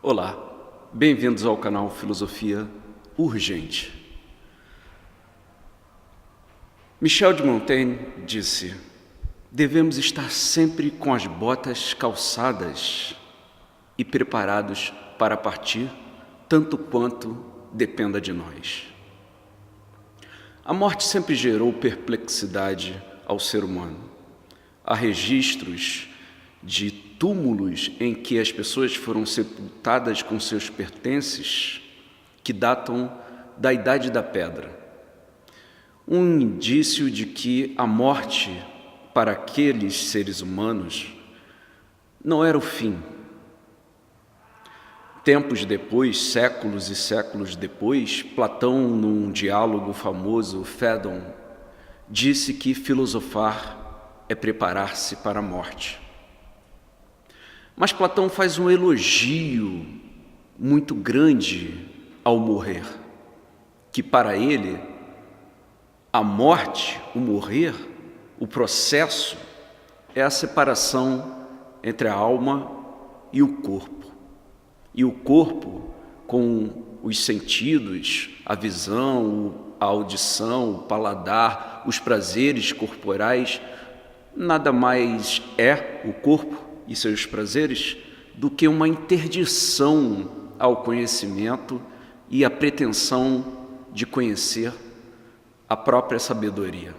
Olá, bem-vindos ao canal Filosofia Urgente. Michel de Montaigne disse: devemos estar sempre com as botas calçadas e preparados para partir, tanto quanto dependa de nós. A morte sempre gerou perplexidade ao ser humano. Há registros de túmulos em que as pessoas foram sepultadas com seus pertences que datam da Idade da Pedra. Um indício de que a morte para aqueles seres humanos não era o fim. Tempos depois, séculos e séculos depois, Platão, num diálogo famoso, Fédon, disse que filosofar é preparar-se para a morte. Mas Platão faz um elogio muito grande ao morrer, que para ele, a morte, o morrer, o processo, é a separação entre a alma e o corpo. E o corpo, com os sentidos, a visão, a audição, o paladar, os prazeres corporais, nada mais é o corpo e seus prazeres do que uma interdição ao conhecimento e a pretensão de conhecer a própria sabedoria,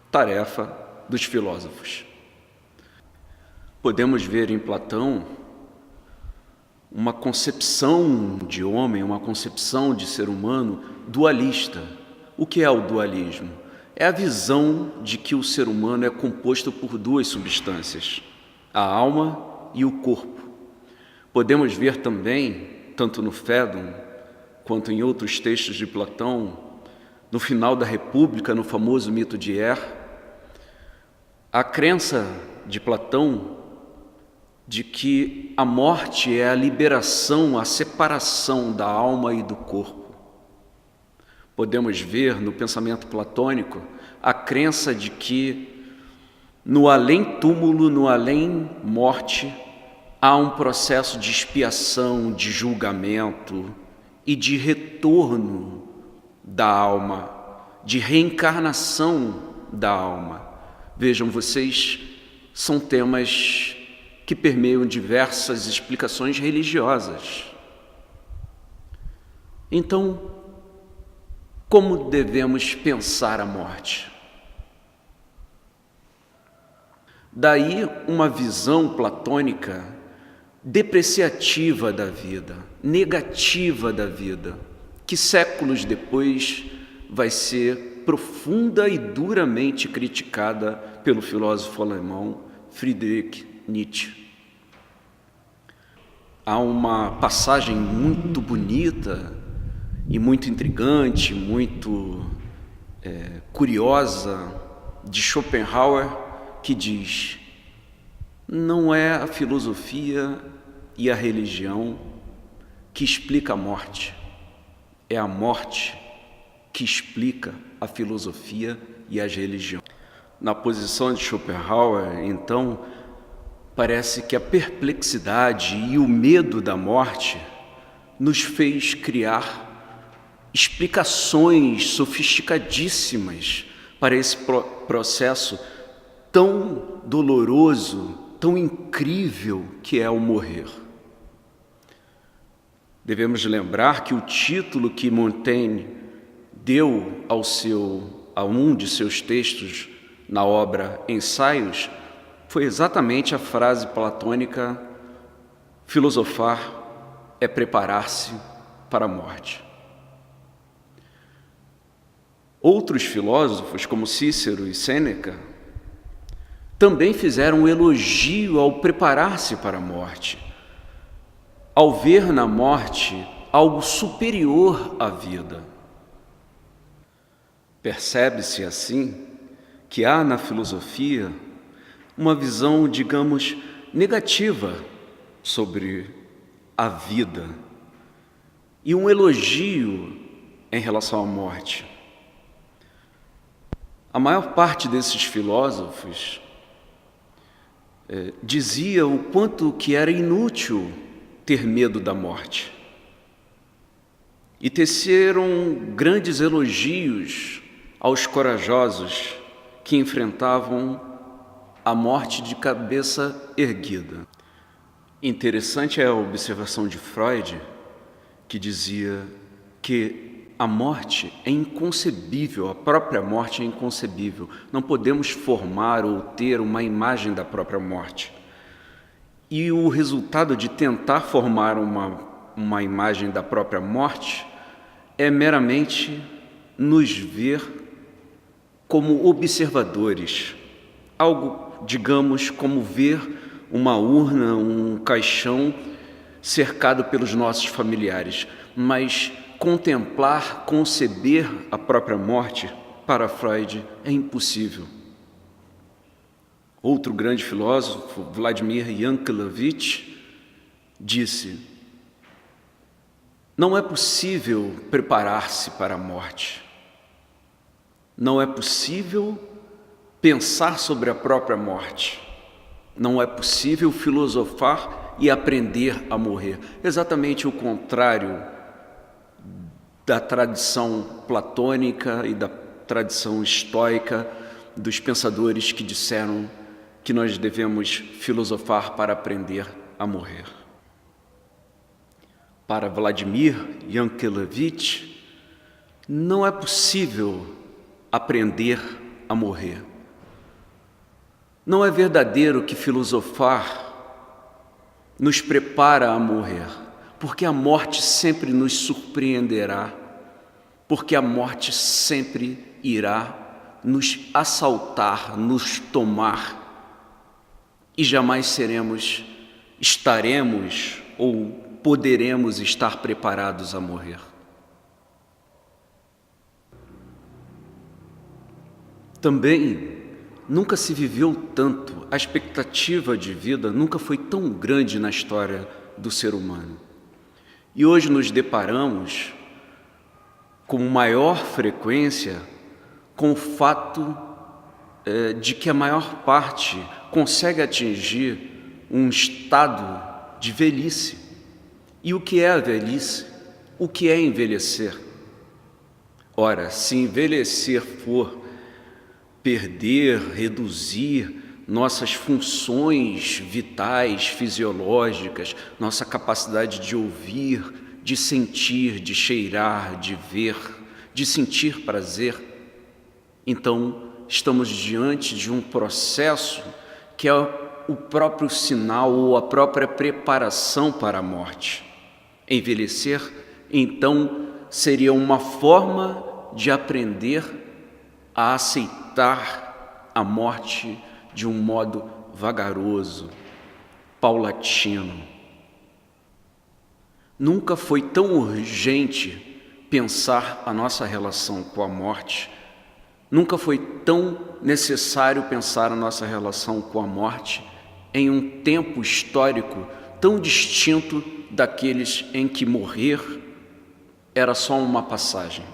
tarefa dos filósofos. Podemos ver em Platão uma concepção de homem, uma concepção de ser humano dualista. O que é o dualismo? É a visão de que o ser humano é composto por duas substâncias, a alma e o corpo. Podemos ver também, tanto no Fédon quanto em outros textos de Platão, no final da República, no famoso mito de Er, a crença de Platão de que a morte é a liberação, a separação da alma e do corpo. Podemos ver no pensamento platônico a crença de que no além-túmulo, no além-morte, há um processo de expiação, de julgamento e de retorno da alma, de reencarnação da alma. Vejam, vocês, são temas que permeiam diversas explicações religiosas. Então, como devemos pensar a morte? Daí uma visão platônica depreciativa da vida, negativa da vida, que séculos depois vai ser profunda e duramente criticada pelo filósofo alemão Friedrich Nietzsche. Há uma passagem muito bonita e muito intrigante, muito curiosa de Schopenhauer, que diz: não é a filosofia e a religião que explica a morte, é a morte que explica a filosofia e as religiões. Na posição de Schopenhauer, então, parece que a perplexidade e o medo da morte nos fez criar explicações sofisticadíssimas para esse processo tão doloroso, tão incrível que é o morrer. Devemos lembrar que o título que Montaigne deu a um de seus textos na obra Ensaios foi exatamente a frase platônica: filosofar é preparar-se para a morte. Outros filósofos, como Cícero e Sêneca, também fizeram um elogio ao preparar-se para a morte, ao ver na morte algo superior à vida. Percebe-se assim que há na filosofia uma visão, digamos, negativa sobre a vida e um elogio em relação à morte. A maior parte desses filósofos dizia o quanto que era inútil ter medo da morte. E teceram grandes elogios aos corajosos que enfrentavam a morte de cabeça erguida. Interessante é a observação de Freud, que dizia que a morte é inconcebível, a própria morte é inconcebível. Não podemos formar ou ter uma imagem da própria morte. E o resultado de tentar formar uma imagem da própria morte é meramente nos ver como observadores, algo, digamos, como ver uma urna, um caixão cercado pelos nossos familiares, mas contemplar, conceber a própria morte, para Freud, é impossível. Outro grande filósofo, Vladimir Yankelovich, disse: não é possível preparar-se para a morte. Não é possível pensar sobre a própria morte. Não é possível filosofar e aprender a morrer. Exatamente o contrário da tradição platônica e da tradição estoica dos pensadores que disseram que nós devemos filosofar para aprender a morrer. Para Vladimir Yankelovich, não é possível aprender a morrer. Não é verdadeiro que filosofar nos prepara a morrer, porque a morte sempre nos surpreenderá, porque a morte sempre irá nos assaltar, nos tomar, e jamais estaremos ou poderemos estar preparados a morrer. Também nunca se viveu tanto, a expectativa de vida nunca foi tão grande na história do ser humano. E hoje nos deparamos com maior frequência com o fato de que a maior parte consegue atingir um estado de velhice. E o que é a velhice? O que é envelhecer? Ora, se envelhecer for perder, reduzir nossas funções vitais, fisiológicas, nossa capacidade de ouvir, de sentir, de cheirar, de ver, de sentir prazer, então estamos diante de um processo que é o próprio sinal ou a própria preparação para a morte. Envelhecer, então, seria uma forma de aprender a aceitar a morte de um modo vagaroso, paulatino. Nunca foi tão urgente pensar a nossa relação com a morte, nunca foi tão necessário pensar a nossa relação com a morte em um tempo histórico tão distinto daqueles em que morrer era só uma passagem.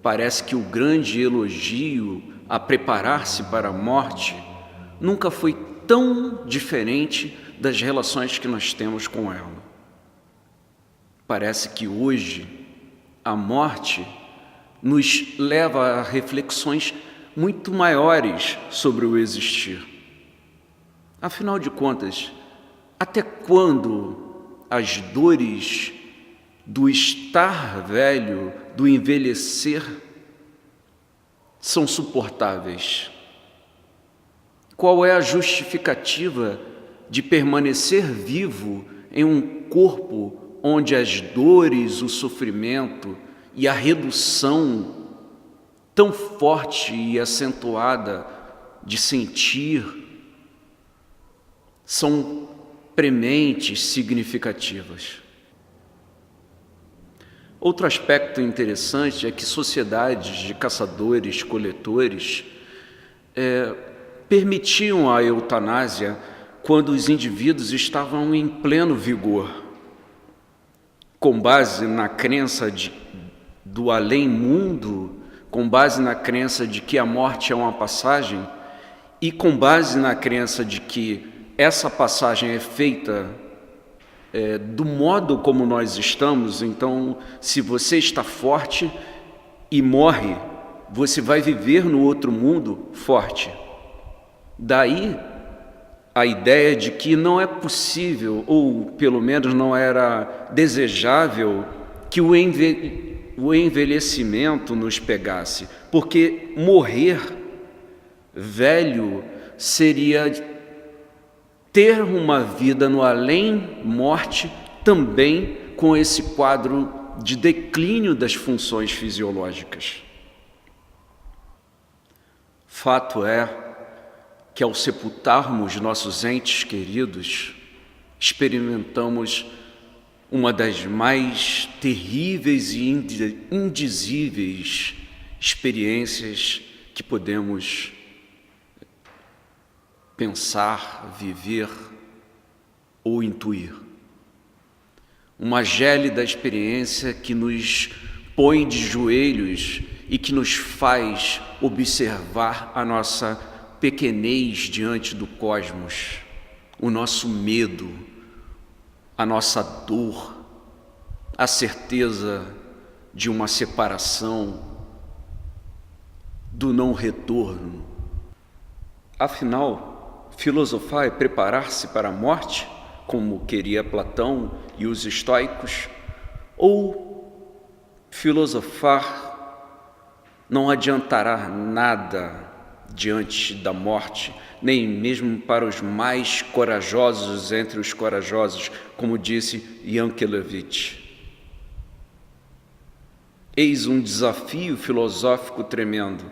Parece que o grande elogio a preparar-se para a morte nunca foi tão diferente das relações que nós temos com ela. Parece que hoje a morte nos leva a reflexões muito maiores sobre o existir. Afinal de contas, até quando as dores do estar velho, do envelhecer, são suportáveis? Qual é a justificativa de permanecer vivo em um corpo onde as dores, o sofrimento e a redução tão forte e acentuada de sentir são prementes, significativas? Outro aspecto interessante é que sociedades de caçadores-coletores permitiam a eutanásia quando os indivíduos estavam em pleno vigor, com base na crença do além-mundo, com base na crença de que a morte é uma passagem e com base na crença de que essa passagem é feita do modo como nós estamos. Então, se você está forte e morre, você vai viver no outro mundo forte. Daí a ideia de que não é possível, ou pelo menos não era desejável, que o envelhecimento nos pegasse, porque morrer velho seria ter uma vida no além-morte, também com esse quadro de declínio das funções fisiológicas. Fato é que, ao sepultarmos nossos entes queridos, experimentamos uma das mais terríveis e indizíveis experiências que podemos pensar, viver ou intuir. Uma gélida experiência que nos põe de joelhos e que nos faz observar a nossa pequenez diante do cosmos, o nosso medo, a nossa dor, a certeza de uma separação, do não retorno. Afinal, filosofar é preparar-se para a morte, como queria Platão e os estoicos, ou filosofar não adiantará nada diante da morte, nem mesmo para os mais corajosos entre os corajosos, como disse Yankelevich. Eis um desafio filosófico tremendo.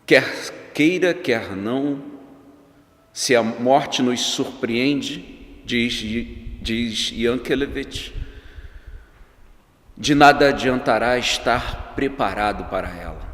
Quer queira, quer não, se a morte nos surpreende, diz Yankelevich, de nada adiantará estar preparado para ela.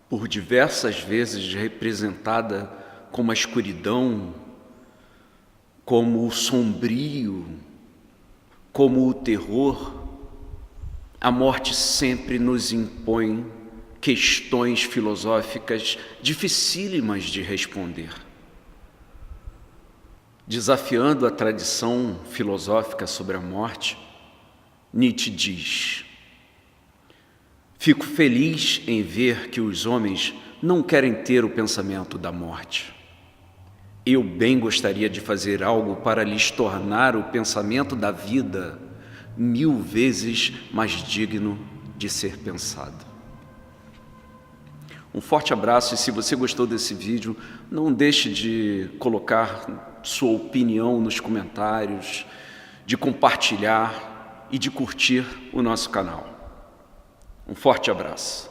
Por diversas vezes representada como a escuridão, como o sombrio, como o terror, a morte sempre nos impõe questões filosóficas dificílimas de responder. Desafiando a tradição filosófica sobre a morte, Nietzsche diz: fico feliz em ver que os homens não querem ter o pensamento da morte. Eu bem gostaria de fazer algo para lhes tornar o pensamento da vida 1000 vezes mais digno de ser pensado. Um forte abraço, e se você gostou desse vídeo, não deixe de colocar sua opinião nos comentários, de compartilhar e de curtir o nosso canal. Um forte abraço.